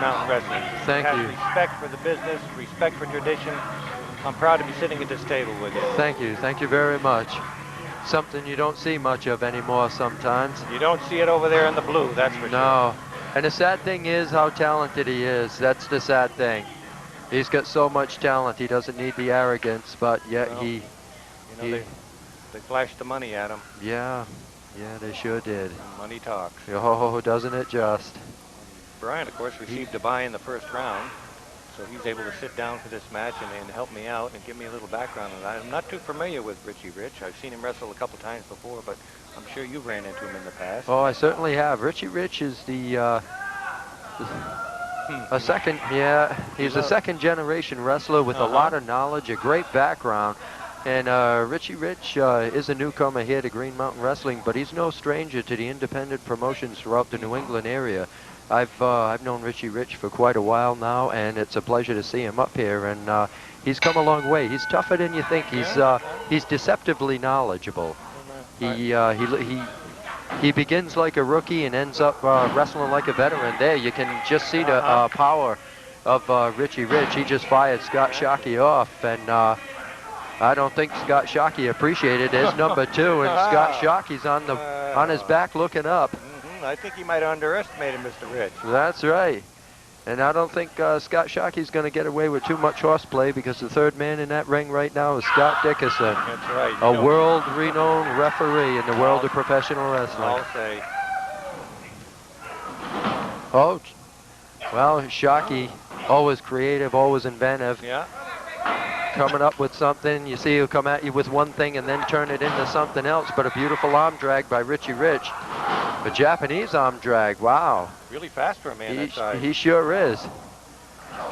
Mountain Wrestling. Thank you. Respect for the business, respect for tradition. I'm proud to be sitting at this table with you. Thank you. Thank you very much. Something you don't see much of anymore sometimes. You don't see it over there in the blue, that's for sure. No. And the sad thing is how talented he is. That's the sad thing. He's got so much talent. He doesn't need the arrogance, but yet You know, they flashed the money at him. Yeah. Yeah, they sure did. And money talks. Oh, doesn't it just? Brian, of course, received a bye in the first round. So he's able to sit down for this match and help me out and give me a little background on that. I'm not too familiar with Richie Rich. I've seen him wrestle a couple times before, but I'm sure you've ran into him in the past. Oh, I certainly have. Richie Rich is the a second, yeah, he's a second generation wrestler with a lot of knowledge, a great background. And Richie Rich is a newcomer here to Green Mountain Wrestling, but he's no stranger to the independent promotions throughout the New England area. I've known Richie Rich for quite a while now, and it's a pleasure to see him up here. And he's come a long way. He's tougher than you think. He's deceptively knowledgeable. He begins like a rookie and ends up wrestling like a veteran. There, you can just see the power of Richie Rich. He just fired Scott Sharkey off, and I don't think Scott Sharkey appreciated his number 2, and Scott Sharkey's on his back looking up. I think he might have underestimated Mr. Rich. That's right. And I don't think Scott Sharkey's going to get away with too much horseplay, because the third man in that ring right now is Scott Dickerson. That's right. A world-renowned referee in the world of professional wrestling. I'll say. Oh, well, Sharkey, always creative, always inventive. Yeah. Coming up with something. You see he'll come at you with one thing and then turn it into something else, but a beautiful arm drag by Richie Rich. A Japanese arm drag, wow. Really fast for a man that size. He sure is.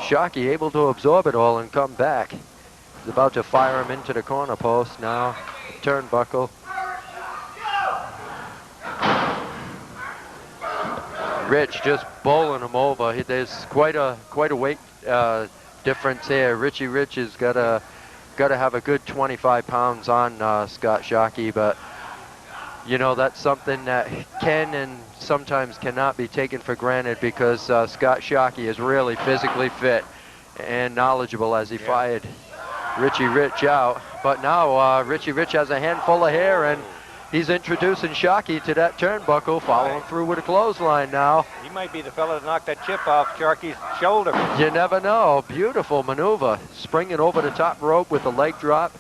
Sharkey able to absorb it all and come back. He's about to fire him into the corner post now. Turnbuckle. Rich just bowling him over. There's quite a weight difference here. Richie Rich has got to have a good 25 pounds on Scott Sharkey, but you know, that's something that can and sometimes cannot be taken for granted, because Scott Sharkey is really physically fit and knowledgeable as he fired Richie Rich out. But now Richie Rich has a handful of hair, and he's introducing Sharkey to that turnbuckle, following through with a clothesline now. He might be the fella to knock that chip off Sharkey's shoulder. You never know. Beautiful maneuver. Springing over the top rope with a leg drop.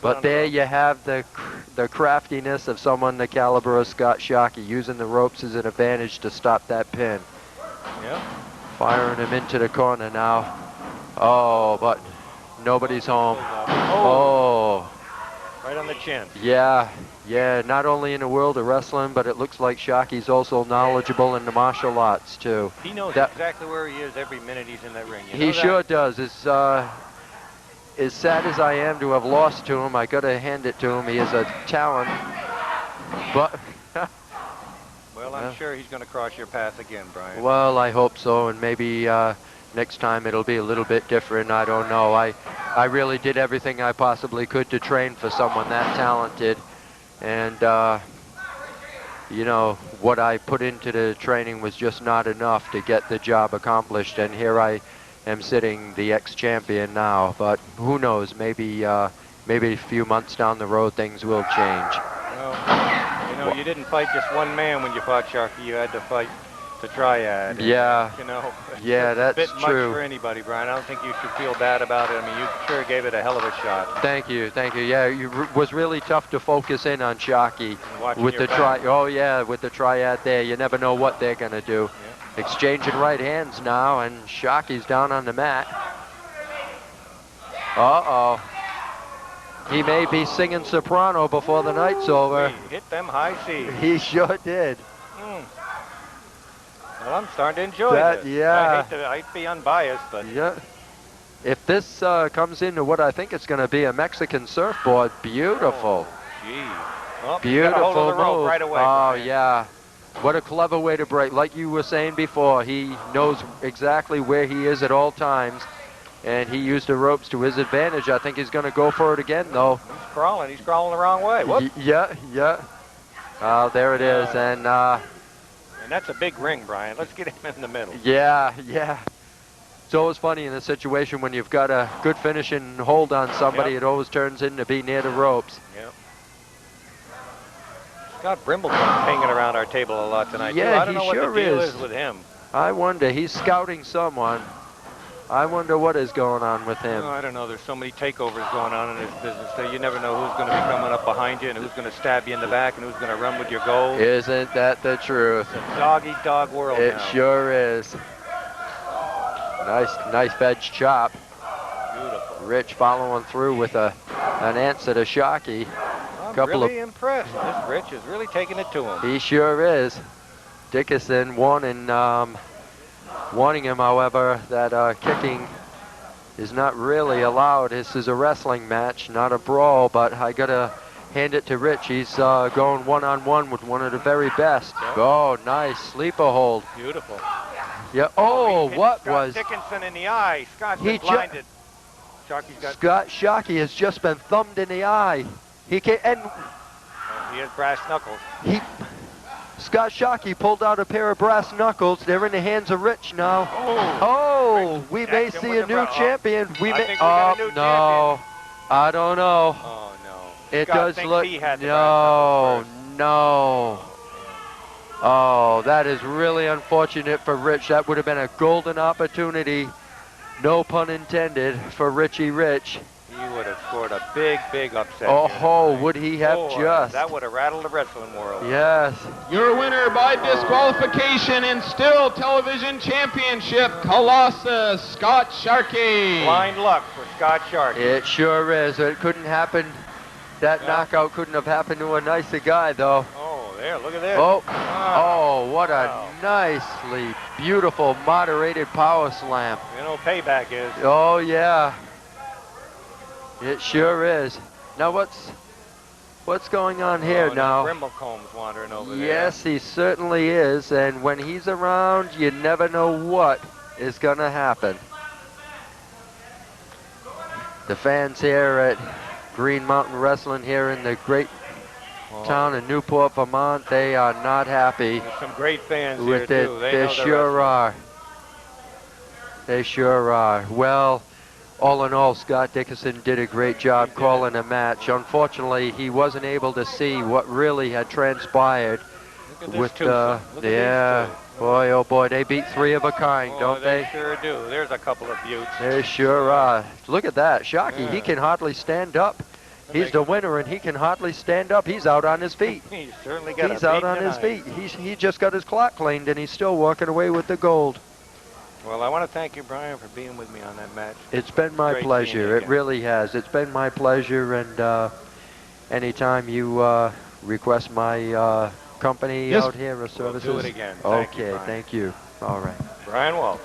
But there you have the craftiness of someone the caliber of Scott Sharkey, using the ropes as an advantage to stop that pin. Yep. Firing him into the corner now. Oh, but nobody's home. Oh. Right on the chin. Yeah, not only in the world of wrestling, but it looks like Sharkey's also knowledgeable in the martial arts, too. He knows exactly where he is every minute he's in that ring. He sure does. As sad as I am to have lost to him, I got to hand it to him. He is a talent. But well, I'm sure he's going to cross your path again, Brian. Well, I hope so, and maybe next time it'll be a little bit different. I don't know. I really did everything I possibly could to train for someone that talented, and you know, what I put into the training was just not enough to get the job accomplished, and here I am sitting the ex-champion now. But who knows, maybe a few months down the road things will change. Well, you know, you didn't fight just one man when you fought Sharkey. You had to fight the triad. Yeah. You know, yeah, that's a bit true. Much for anybody, Brian. I don't think you should feel bad about it. I mean, you sure gave it a hell of a shot. Thank you. Yeah, it was really tough to focus in on Sharkey with the with the triad there. You never know what they're gonna do. Yeah. Exchanging right hands now, and Sharkey's down on the mat. Uh-oh. He may be singing soprano before the night's over. He hit them high C's. He sure did. Well, I'm starting to enjoy this. Yeah. I'd be unbiased, but... Yeah. If this comes into what I think it's going to be a Mexican surfboard, beautiful. Oh, gee. Well, beautiful hold of the rope move. right away, oh, Brian. Yeah. What a clever way to break. Like you were saying before, he knows exactly where he is at all times, and he used the ropes to his advantage. I think he's going to go for it again, though. He's crawling the wrong way. Whoop. Yeah. Oh, there it is. And And that's a big ring, Brian. Let's get him in the middle. Yeah, yeah. It's always funny in a situation when you've got a good finishing hold on somebody, Yep. it always turns into be near the ropes. Yep. Scott Brimblecomb's hanging around our table a lot tonight, Yeah, too. I don't he know what sure the deal is. is with him. I wonder, he's scouting someone. I wonder what is going on with him. Oh, I don't know. There's so many takeovers going on in this business that you never know who's going to be coming up behind you and who's going to stab you in the back and who's going to run with your gold. Isn't that the truth? It's a dog-eat-dog world It now. sure is. Nice veg chop. Beautiful. Rich following through with an answer to Sharkey. I'm really impressed. This Rich is really taking it to him. He sure is. Dickinson warning him, however, that kicking is not really allowed. This is a wrestling match, not a brawl, but I gotta hand it to Rich. He's going one-on-one with one of the very best. Yep. Oh, nice sleeper hold. Beautiful. Yeah. Oh, He hit what Scott was? Dickinson in the eye. Scott's He been blinded. Sharky's got. Scott Sharkey has just been thumbed in the eye. He can He has brass knuckles. Scott Sharkey pulled out a pair of brass knuckles. They're in the hands of Rich now. Oh, we may Jackson see with a the new bra- champion. I think we got a new no, I don't know. Oh, no. It Scott does thinks look. he had the brass No, knuckles first. no. Oh, that is really unfortunate for Rich. That would have been a golden opportunity, no pun intended, for Richie Rich. He would have scored a big, big upset. Oh, would he have just? That would have rattled the wrestling world. Yes. Your winner by disqualification and still television championship, Colossus Scott Sharkey. Blind luck for Scott Sharkey. It sure is. It couldn't happen. That knockout couldn't have happened to a nicer guy, though. Oh, there, look at this. Oh, Wow. oh, what a nicely beautiful moderated power slam. You know, payback is. Oh, yeah. It sure is. Now, what's going on here now? Brimblecomb's wandering over there. Yes, he certainly is. And when he's around, you never know what is going to happen. The fans here at Green Mountain Wrestling here in the great town of Newport, Vermont, they are not happy There's some great fans with here, it. too. They They know their sure wrestling. are. They sure are. Well, all in all, Scott Dickinson did a great job calling a match. Unfortunately, he wasn't able to see what really had transpired. Look at this With twosome. Look at these yeah, two. boy, oh boy, they beat three of a kind, Oh, don't they? sure do. There's a couple of buttes. They sure are. Look at that, Sharkey. He Yeah. can hardly stand up. He's the winner, and he can hardly stand up. He's out on his feet. He's certainly got He's a out beat on his tonight. feet. He just got his clock cleaned, and he's still walking away with the gold. Well, I want to thank you, Brian, for being with me on that match. It's been my Great seeing pleasure. you It again. really has. It's been my pleasure, and anytime you request my company Yes. out here or We'll services. do it again. Thank you, Okay, Brian. thank you. All right. Brian Walsh.